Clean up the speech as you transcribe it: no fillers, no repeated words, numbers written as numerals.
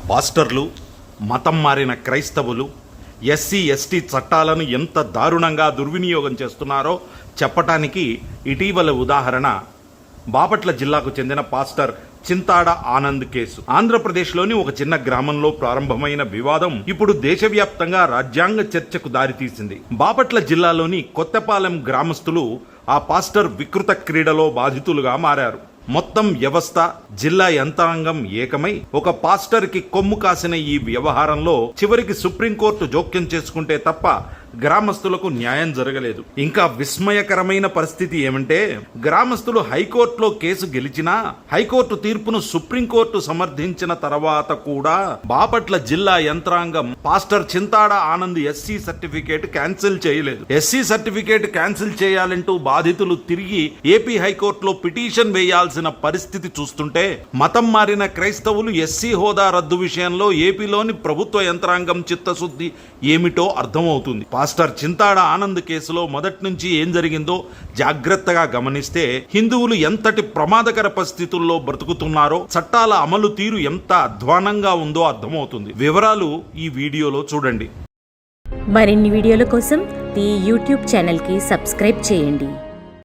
పాస్టర్లు, మతం మారిన క్రైస్తవులు ఎస్సీ ఎస్టీ చట్టాలను ఎంత దారుణంగా దుర్వినియోగం చేస్తున్నారో చెప్పటానికి ఇటీవల ఉదాహరణ బాపట్ల జిల్లాకు చెందిన పాస్టర్ చింతాడ ఆనంద్ కేసు. ఆంధ్రప్రదేశ్లోని ఒక చిన్న గ్రామంలో ప్రారంభమైన వివాదం ఇప్పుడు దేశవ్యాప్తంగా రాజ్యాంగ చర్చకు దారితీసింది. బాపట్ల జిల్లాలోని కొత్తపాలెం గ్రామస్తులు ఆ పాస్టర్ వికృత క్రీడలో బాధితులుగా మారారు. మొత్తం వ్యవస్థ, జిల్లా యంత్రాంగం ఏకమై ఒక పాస్టర్ కి కొమ్ము కాసిన ఈ వ్యవహారంలో చివరికి సుప్రీంకోర్టు జోక్యం చేసుకుంటే తప్ప గ్రామస్తులకు న్యాయం జరగలేదు. ఇంకా విస్మయకరమైన పరిస్థితి ఏమంటే గ్రామస్తులు హైకోర్టులో కేసు గెలిచినా హైకోర్టు తీర్పును సుప్రీంకోర్టు సమర్థించిన తర్వాత కూడా బాపట్ల జిల్లా యంత్రాంగం pastor Chintada Anand SC certificate cancel చేయలేదు. ఎస్సీ సర్టిఫికేట్ క్యాన్సిల్ చేయాలంటూ బాధితులు తిరిగి ఏపీ హైకోర్టులో పిటిషన్ వేయాల్సిన పరిస్థితి చూస్తుంటే మతం మారిన క్రైస్తవులు ఎస్సీ హోదా రద్దు విషయంలో ఏపీలోని ప్రభుత్వ యంత్రాంగం చిత్తశుద్ధి ఏమిటో అర్థమవుతుంది. పాస్టర్ చింతాడ ఆనంద్ కేసులో మొదటి నుంచి ఏం జరిగిందో జాగ్రత్తగా గమనిస్తే హిందువులు ఎంతటి ప్రమాదకర పరిస్థితుల్లో బ్రతుకుతున్నారో, చట్టాల అమలు తీరు ఎంత అధ్వానంగా ఉందో అర్థమవుతుంది. వివరాలు ఈ వీడియోలో చూడండి. మరిన్ని వీడియోల కోసం ఈ యూట్యూబ్ ఛానల్కి సబ్స్క్రైబ్ చేయండి.